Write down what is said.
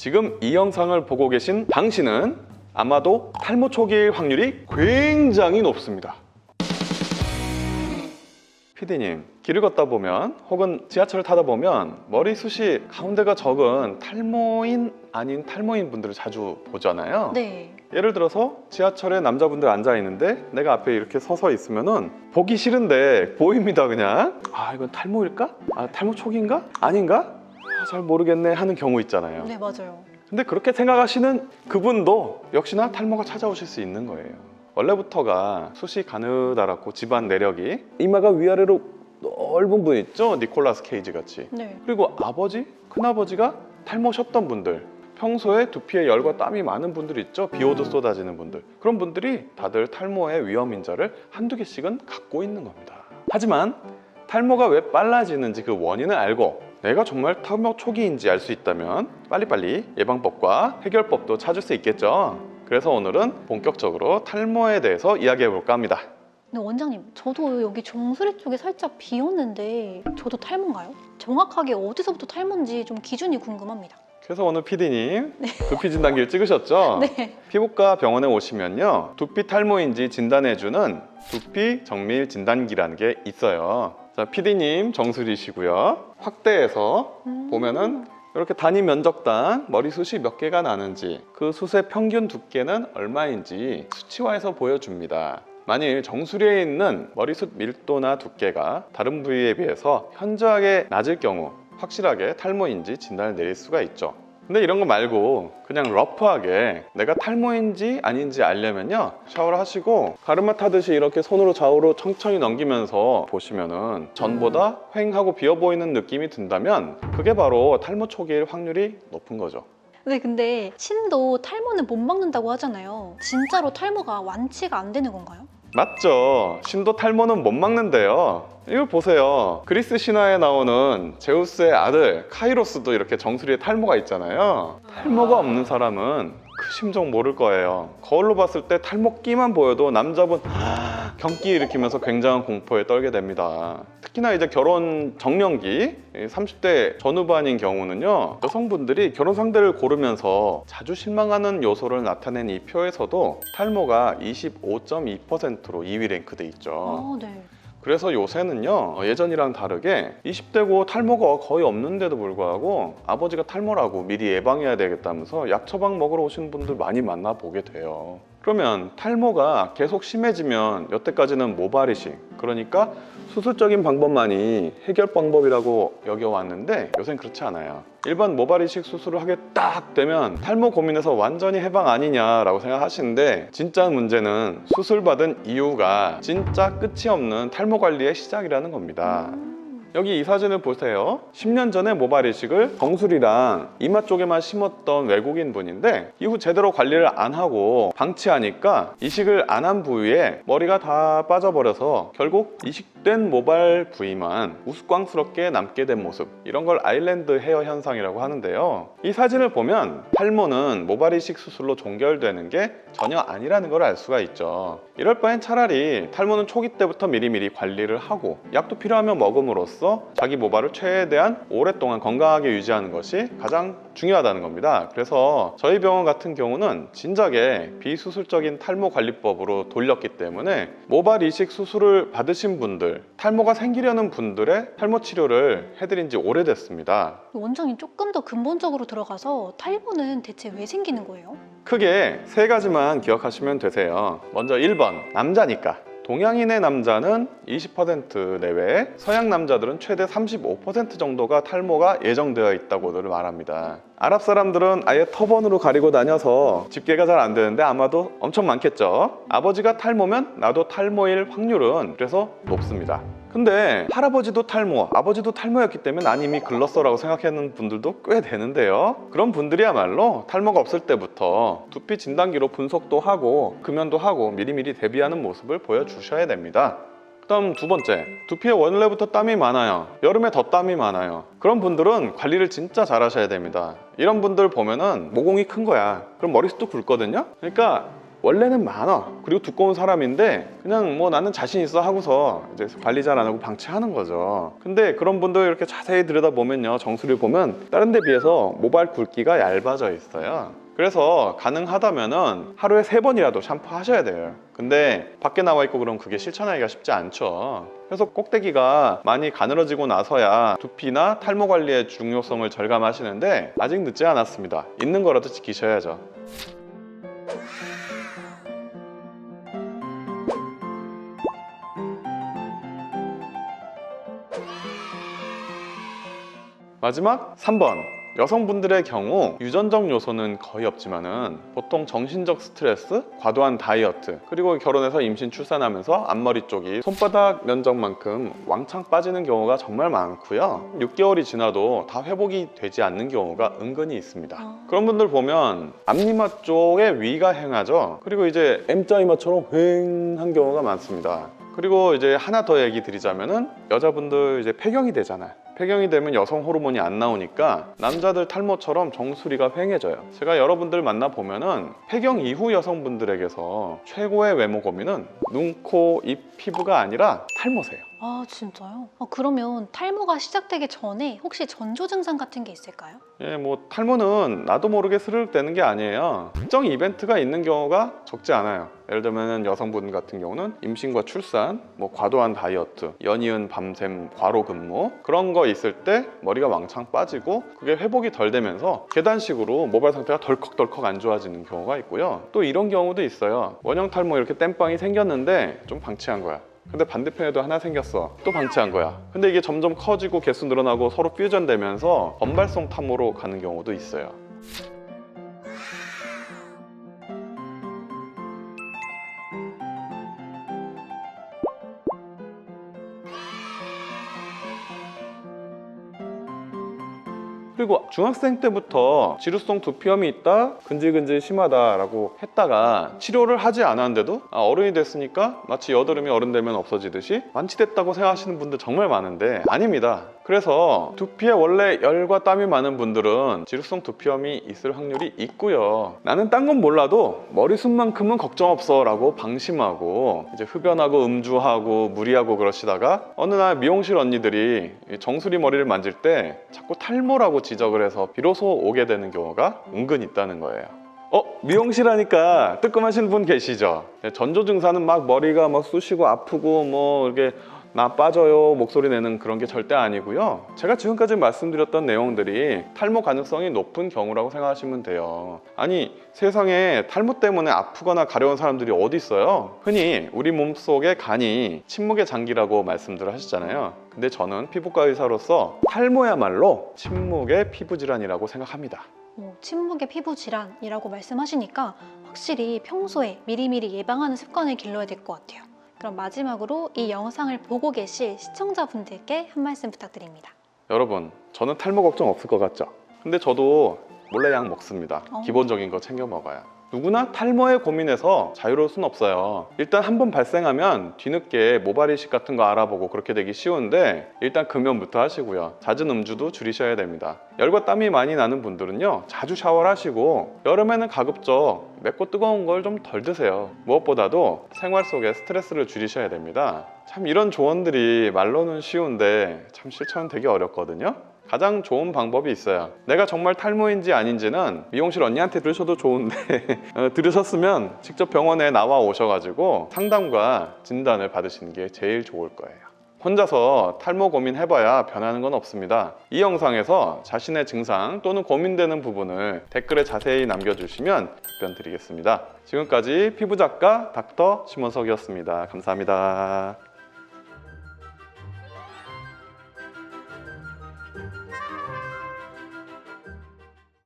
지금 이 영상을 보고 계신 당신은 아마도 탈모 초기일 확률이 굉장히 높습니다. PD님, 길을 걷다 보면 혹은 지하철을 타다 보면 머리숱이 가운데가 적은 탈모인 아닌 탈모인 분들을 자주 보잖아요. 네. 예를 들어서 지하철에 남자분들 앉아 있는데 내가 앞에 이렇게 서서 있으면은 보기 싫은데 보입니다. 그냥 이건 탈모일까? 탈모 초기인가? 아닌가? 잘 모르겠네 하는 경우 있잖아요. 네, 맞아요. 근데 그렇게 생각하시는 그분도 역시나 탈모가 찾아오실 수 있는 거예요. 원래부터가 숱이 가느다랗고 집안 내력이 이마가 위아래로 넓은 분 있죠? 니콜라스 케이지 같이. 네. 그리고 아버지, 큰아버지가 탈모셨던 분들, 평소에 두피에 열과 땀이 많은 분들 있죠? 비오도 쏟아지는 분들. 그런 분들이 다들 탈모의 위험 인자를 한두 개씩은 갖고 있는 겁니다. 하지만 탈모가 왜 빨라지는지 그 원인을 알고 내가 정말 탈모 초기인지 알 수 있다면 빨리빨리 예방법과 해결법도 찾을 수 있겠죠. 그래서 오늘은 본격적으로 탈모에 대해서 이야기해 볼까 합니다. 근데 원장님, 저도 여기 정수리 쪽에 살짝 비었는데 저도 탈모인가요? 정확하게 어디서부터 탈모인지 좀 기준이 궁금합니다. 그래서 오늘 PD님 두피 진단기를 찍으셨죠? 네. 피부과 병원에 오시면요, 두피 탈모인지 진단해주는 두피 정밀 진단기라는 게 있어요. 자, PD님 정수리시고요. 확대해서 보면은 이렇게 단위 면적당 머리숱이 몇 개가 나는지, 그 숱의 평균 두께는 얼마인지 수치화해서 보여줍니다. 만일 정수리에 있는 머리숱 밀도나 두께가 다른 부위에 비해서 현저하게 낮을 경우 확실하게 탈모인지 진단을 내릴 수가 있죠. 근데 이런 거 말고 그냥 러프하게 내가 탈모인지 아닌지 알려면요, 샤워를 하시고 가르마 타듯이 이렇게 손으로 좌우로 천천히 넘기면서 보시면은 전보다 휑하고 비어 보이는 느낌이 든다면 그게 바로 탈모 초기일 확률이 높은 거죠. 네, 근데 신도 탈모는 못 막는다고 하잖아요. 진짜로 탈모가 완치가 안 되는 건가요? 맞죠. 신도 탈모는 못 막는데요. 이걸 보세요. 그리스 신화에 나오는 제우스의 아들 카이로스도 이렇게 정수리에 탈모가 있잖아요. 탈모가 없는 사람은 그 심정 모를 거예요. 거울로 봤을 때 탈모끼만 보여도 남자분 경기 일으키면서 굉장한 공포에 떨게 됩니다. 특히나 이제 결혼 정년기 30대 전후반인 경우는요, 여성분들이 결혼 상대를 고르면서 자주 실망하는 요소를 나타낸 이 표에서도 탈모가 25.2%로 2위 랭크돼 있죠. 네. 그래서 요새는요, 예전이랑 다르게 20대고 탈모가 거의 없는데도 불구하고 아버지가 탈모라고 미리 예방해야 되겠다면서 약 처방 먹으러 오시는 분들 많이 만나보게 돼요. 그러면 탈모가 계속 심해지면 여태까지는 모발이식, 그러니까 수술적인 방법만이 해결 방법이라고 여겨왔는데 요새는 그렇지 않아요. 일반 모발이식 수술을 하게 딱 되면 탈모 고민에서 완전히 해방 아니냐라고 생각하시는데, 진짜 문제는 수술받은 이유가 진짜 끝이 없는 탈모 관리의 시작이라는 겁니다. 여기 이 사진을 보세요. 10년 전에 모발 이식을 정수리랑 이마 쪽에만 심었던 외국인 분인데 이후 제대로 관리를 안 하고 방치하니까 이식을 안 한 부위에 머리가 다 빠져버려서 결국 이식된 모발 부위만 우스꽝스럽게 남게 된 모습, 이런 걸 아일랜드 헤어 현상이라고 하는데요. 이 사진을 보면 탈모는 모발 이식 수술로 종결되는 게 전혀 아니라는 걸 알 수가 있죠. 이럴 바엔 차라리 탈모는 초기 때부터 미리미리 관리를 하고 약도 필요하면 먹음으로써 자기 모발을 최대한 오랫동안 건강하게 유지하는 것이 가장 중요하다는 겁니다. 그래서 저희 병원 같은 경우는 진작에 비수술적인 탈모 관리법으로 돌렸기 때문에 모발 이식 수술을 받으신 분들, 탈모가 생기려는 분들의 탈모 치료를 해드린 지 오래됐습니다. 원장님, 조금 더 근본적으로 들어가서 탈모는 대체 왜 생기는 거예요? 크게 세 가지만 기억하시면 되세요. 먼저 1번, 남자니까. 동양인의 남자는 20% 내외, 서양 남자들은 최대 35% 정도가 탈모가 예정되어 있다고들 말합니다. 아랍 사람들은 아예 터번으로 가리고 다녀서 집계가 잘 안 되는데 아마도 엄청 많겠죠. 아버지가 탈모면 나도 탈모일 확률은 그래서 높습니다. 근데 할아버지도 탈모, 아버지도 탈모였기 때문에 난 이미 글렀어라고 생각하는 분들도 꽤 되는데요. 그런 분들이야말로 탈모가 없을 때부터 두피 진단기로 분석도 하고 금연도 하고 미리미리 대비하는 모습을 보여주셔야 됩니다. 그다음 두 번째, 두피에 원래부터 땀이 많아요. 여름에 더 땀이 많아요. 그런 분들은 관리를 진짜 잘 하셔야 됩니다. 이런 분들 보면은 모공이 큰 거야. 그럼 머리숱도 굵거든요. 그러니까 원래는 많아. 그리고 두꺼운 사람인데 그냥 뭐 나는 자신 있어 하고서 이제 관리 잘 안 하고 방치하는 거죠. 근데 그런 분들 이렇게 자세히 들여다보면요, 정수리를 보면 다른 데 비해서 모발 굵기가 얇아져 있어요. 그래서 가능하다면은 하루에 3번이라도 샴푸하셔야 돼요. 근데 밖에 나와 있고 그럼 그게 실천하기가 쉽지 않죠. 그래서 꼭대기가 많이 가늘어지고 나서야 두피나 탈모 관리의 중요성을 절감하시는데 아직 늦지 않았습니다. 있는 거라도 지키셔야죠. 마지막 3번. 여성분들의 경우 유전적 요소는 거의 없지만은 보통 정신적 스트레스, 과도한 다이어트, 그리고 결혼해서 임신 출산하면서 앞머리 쪽이 손바닥 면적만큼 왕창 빠지는 경우가 정말 많고요. 6개월이 지나도 다 회복이 되지 않는 경우가 은근히 있습니다. 그런 분들 보면 앞니마 쪽에 위가 행하죠. 그리고 이제 M자 이마처럼 휑한 경우가 많습니다. 그리고 이제 하나 더 얘기 드리자면은 여자분들 이제 폐경이 되잖아요. 폐경이 되면 여성 호르몬이 안 나오니까 남자들 탈모처럼 정수리가 휑해져요. 제가 여러분들 만나보면은 폐경 이후 여성분들에게서 최고의 외모 고민은 눈, 코, 입, 피부가 아니라 탈모세요. 아, 진짜요? 그러면 탈모가 시작되기 전에 혹시 전조 증상 같은 게 있을까요? 예, 뭐 탈모는 나도 모르게 스르륵 되는 게 아니에요. 특정 이벤트가 있는 경우가 적지 않아요. 예를 들면 여성분 같은 경우는 임신과 출산, 뭐 과도한 다이어트, 연이은 밤샘 과로 근무, 그런 거 있을 때 머리가 왕창 빠지고 그게 회복이 덜 되면서 계단식으로 모발 상태가 덜컥덜컥 안 좋아지는 경우가 있고요. 또 이런 경우도 있어요. 원형 탈모 이렇게 땜빵이 생겼는데 좀 방치한 거야. 근데 반대편에도 하나 생겼어. 또 방치한 거야. 근데 이게 점점 커지고 개수 늘어나고 서로 퓨전되면서 번발성 탈모로 가는 경우도 있어요. 그리고 중학생 때부터 지루성 두피염이 있다, 근질근질 심하다라고 했다가 치료를 하지 않았는데도 어른이 됐으니까 마치 여드름이 어른 되면 없어지듯이 완치됐다고 생각하시는 분들 정말 많은데 아닙니다. 그래서 두피에 원래 열과 땀이 많은 분들은 지루성 두피염이 있을 확률이 있고요. 나는 딴 건 몰라도 머리숱만큼은 걱정 없어 라고 방심하고 이제 흡연하고 음주하고 무리하고 그러시다가 어느 날 미용실 언니들이 정수리 머리를 만질 때 자꾸 탈모라고 지적을 해서 비로소 오게 되는 경우가 은근 있다는 거예요. 미용실 하니까 뜨끔하시는 분 계시죠? 전조 증상은 막 머리가 막 쑤시고 아프고 뭐 이렇게 나 빠져요 목소리 내는 그런 게 절대 아니고요. 제가 지금까지 말씀드렸던 내용들이 탈모 가능성이 높은 경우라고 생각하시면 돼요. 아니 세상에 탈모 때문에 아프거나 가려운 사람들이 어디 있어요? 흔히 우리 몸속의 간이 침묵의 장기라고 말씀들 하시잖아요. 근데 저는 피부과 의사로서 탈모야말로 침묵의 피부 질환이라고 생각합니다. 침묵의 피부 질환이라고 말씀하시니까 확실히 평소에 미리미리 예방하는 습관을 길러야 될 것 같아요. 그럼 마지막으로 이 영상을 보고 계실 시청자분들께 한 말씀 부탁드립니다. 여러분, 저는 탈모 걱정 없을 것 같죠? 근데 저도 몰래 약 먹습니다. 기본적인 거 챙겨 먹어야. 누구나 탈모에 고민해서 자유로울 순 없어요. 일단 한번 발생하면 뒤늦게 모발 이식 같은 거 알아보고 그렇게 되기 쉬운데 일단 금연부터 하시고요. 잦은 음주도 줄이셔야 됩니다. 열과 땀이 많이 나는 분들은요, 자주 샤워를 하시고 여름에는 가급적 맵고 뜨거운 걸 좀 덜 드세요. 무엇보다도 생활 속에 스트레스를 줄이셔야 됩니다. 참 이런 조언들이 말로는 쉬운데 참 실천은 되게 어렵거든요. 가장 좋은 방법이 있어요. 내가 정말 탈모인지 아닌지는 미용실 언니한테 들으셔도 좋은데 들으셨으면 직접 병원에 나와 오셔가지고 상담과 진단을 받으시는 게 제일 좋을 거예요. 혼자서 탈모 고민해봐야 변하는 건 없습니다. 이 영상에서 자신의 증상 또는 고민되는 부분을 댓글에 자세히 남겨주시면 답변 드리겠습니다. 지금까지 피부작가 닥터 심원석이었습니다. 감사합니다.